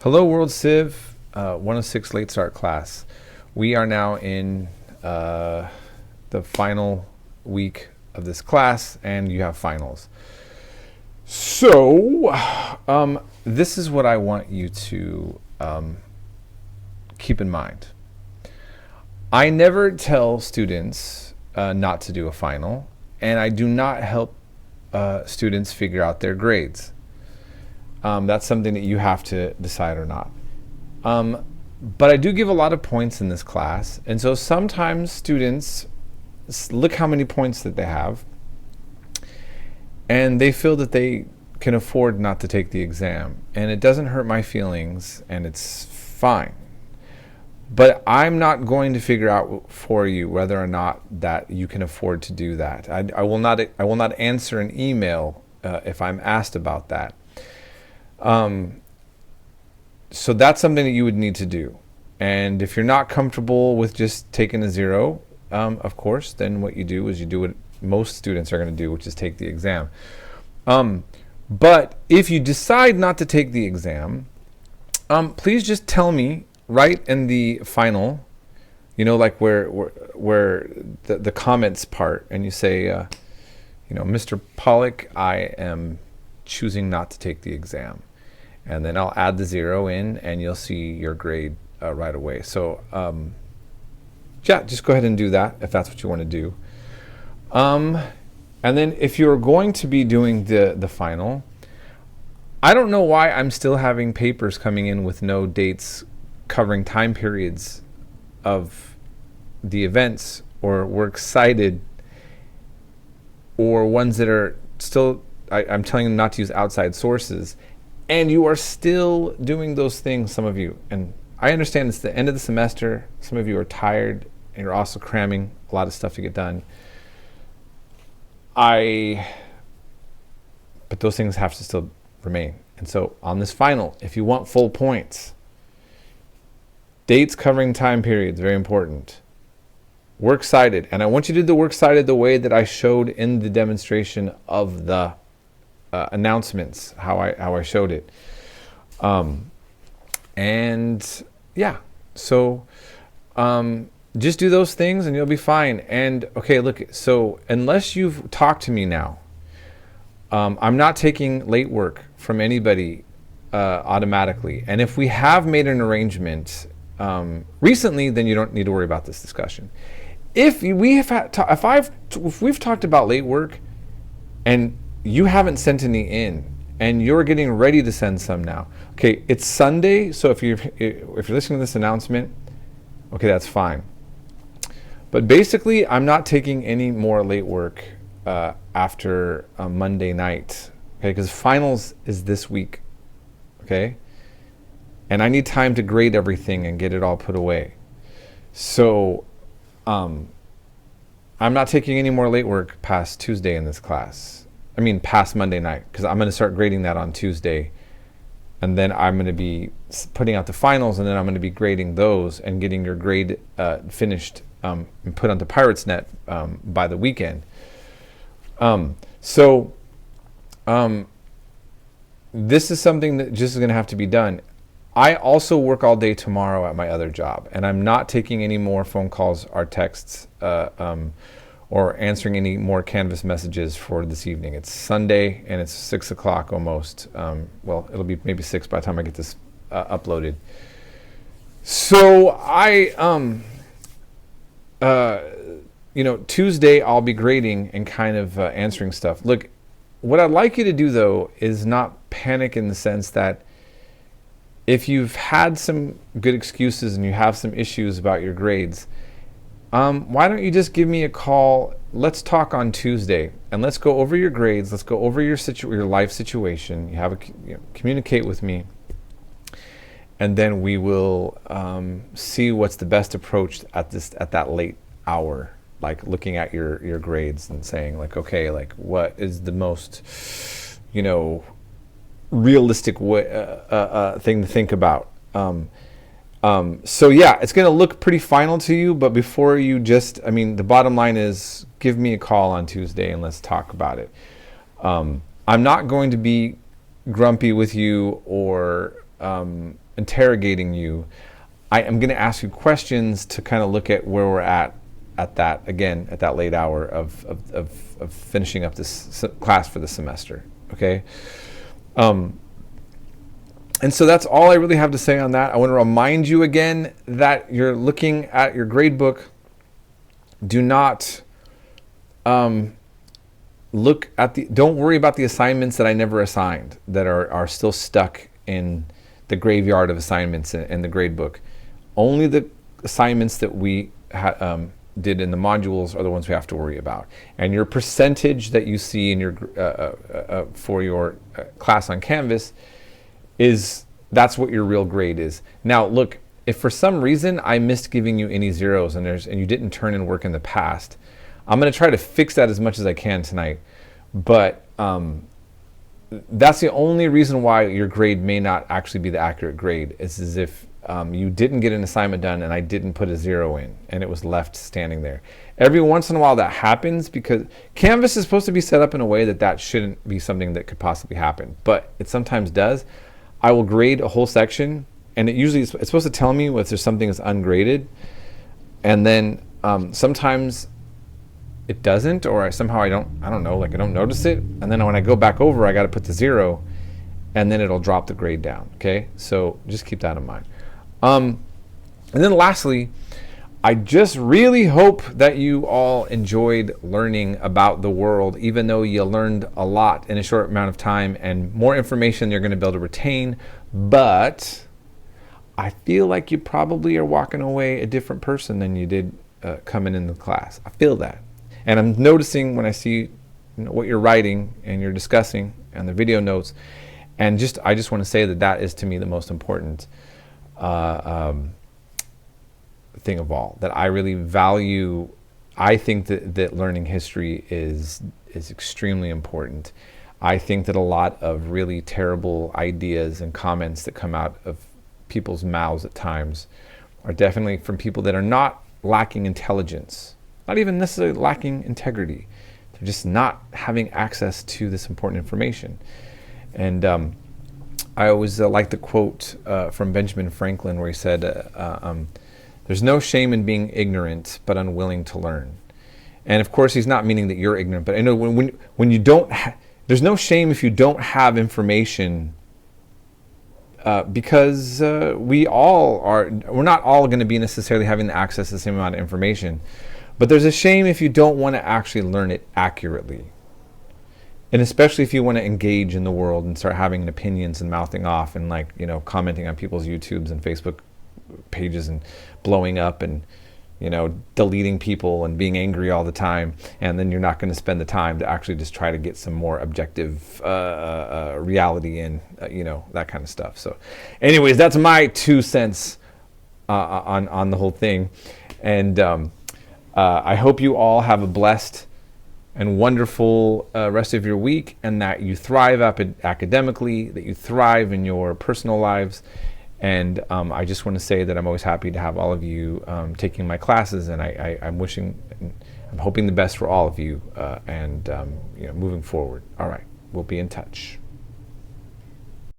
Hello World Civ 106 Late Start class. We are now in the final week of this class and you have finals. So this is what I want you to keep in mind. I never tell students not to do a final, and I do not help students figure out their grades. That's something that you have to decide or not. But I do give a lot of points in this class, and so sometimes students look how many points that they have, and they feel that they can afford not to take the exam, and it doesn't hurt my feelings, and it's fine. But I'm not going to figure out for you whether or not that you can afford to do that. I will not answer an email if I'm asked about that. So that's something that you would need to do. And if you're not comfortable with just taking a 0, of course, then what you do is you do what most students are going to do, which is take the exam. But if you decide not to take the exam, please just tell me right in the final, like where the comments part, and you say, Mr. Pollock, I am choosing not to take the exam. And then I'll add the 0 in, and you'll see your grade right away. So yeah, just go ahead and do that if that's what you want to do. And then if you're going to be doing the final, I don't know why I'm still having papers coming in with no dates covering time periods of the events or works cited, or ones that are still, I'm telling them not to use outside sources. And you are still doing those things, some of you. And I understand it's the end of the semester. Some of you are tired, and you're also cramming a lot of stuff to get done. But those things have to still remain. And so on this final, if you want full points, dates covering time periods, very important. Works cited. And I want you to do the works cited the way that I showed in the demonstration of the announcements, how I showed it. And yeah, so just do those things and you'll be fine. And okay, look, so unless you've talked to me now, I'm not taking late work from anybody automatically. And if we have made an arrangement recently, then you don't need to worry about this discussion. If we've talked about late work and you haven't sent any in, and you're getting ready to send some now. Okay, it's Sunday, so if you're listening to this announcement, okay, that's fine. But basically, I'm not taking any more late work after Monday night, okay? Because finals is this week, okay? And I need time to grade everything and get it all put away. So, I'm not taking any more late work past Tuesday in this class. I mean, past Monday night, because I'm going to start grading that on Tuesday. And then I'm going to be putting out the finals, and then I'm going to be grading those and getting your grade finished and put onto PiratesNet by the weekend. This is something that just is going to have to be done. I also work all day tomorrow at my other job, and I'm not taking any more phone calls or texts or answering any more Canvas messages for this evening. It's Sunday and it's 6 o'clock almost. Well, it'll be maybe 6 by the time I get this uploaded. So Tuesday I'll be grading and kind of answering stuff. Look, what I'd like you to do though is not panic in the sense that if you've had some good excuses and you have some issues about your grades, why don't you just give me a call? Let's talk on Tuesday, and let's go over your grades. Let's go over your life situation. Communicate with me, and then we will see what's the best approach at that late hour. Like looking at your grades and saying, like, okay, like what is the most, realistic thing to think about. So yeah, it's going to look pretty final to you, but before you the bottom line is give me a call on Tuesday and let's talk about it. I'm not going to be grumpy with you or interrogating you. I am going to ask you questions to kind of look at where we're at that late hour of finishing up this class for the semester. Okay. And so that's all I really have to say on that. I want to remind you again that you're looking at your grade book. Do not don't worry about the assignments that I never assigned that are still stuck in the graveyard of assignments in the grade book. Only the assignments that we did in the modules are the ones we have to worry about. And your percentage that you see in your for your class on Canvas that's what your real grade is. Now, look, if for some reason I missed giving you any zeros and you didn't turn in work in the past, I'm going to try to fix that as much as I can tonight. But that's the only reason why your grade may not actually be the accurate grade. Is as if you didn't get an assignment done and I didn't put a zero in and it was left standing there. Every once in a while that happens because Canvas is supposed to be set up in a way that shouldn't be something that could possibly happen, but it sometimes does. I will grade a whole section and it's supposed to tell me if there's something that's ungraded, and then sometimes it doesn't, or I don't notice it, and then when I go back over I got to put the zero and then it'll drop the grade down. Okay, so just keep that in mind. And then lastly, I just really hope that you all enjoyed learning about the world, even though you learned a lot in a short amount of time and more information you're going to be able to retain. But I feel like you probably are walking away a different person than you did coming in the class. I feel that. And I'm noticing when I see what you're writing and you're discussing and the video notes. And I just want to say that is to me the most important thing of all, that I really value. I think that learning history is extremely important. I think that a lot of really terrible ideas and comments that come out of people's mouths at times are definitely from people that are not lacking intelligence, not even necessarily lacking integrity. They're just not having access to this important information. And I always like the quote from Benjamin Franklin where he said, there's no shame in being ignorant, but unwilling to learn. And of course, he's not meaning that you're ignorant, but I know when you don't, there's no shame if you don't have information, because we're not all going to be necessarily having access to the same amount of information. But there's a shame if you don't want to actually learn it accurately. And especially if you want to engage in the world and start having opinions and mouthing off and commenting on people's YouTubes and Facebook pages and blowing up and deleting people and being angry all the time, and then you're not going to spend the time to actually just try to get some more objective reality in that kind of stuff. So anyways, that's my 2 cents on the whole thing. And I hope you all have a blessed and wonderful rest of your week, and that you thrive academically, that you thrive in your personal lives. And I just want to say that I'm always happy to have all of you taking my classes, and I'm hoping the best for all of you, and moving forward. All right, we'll be in touch.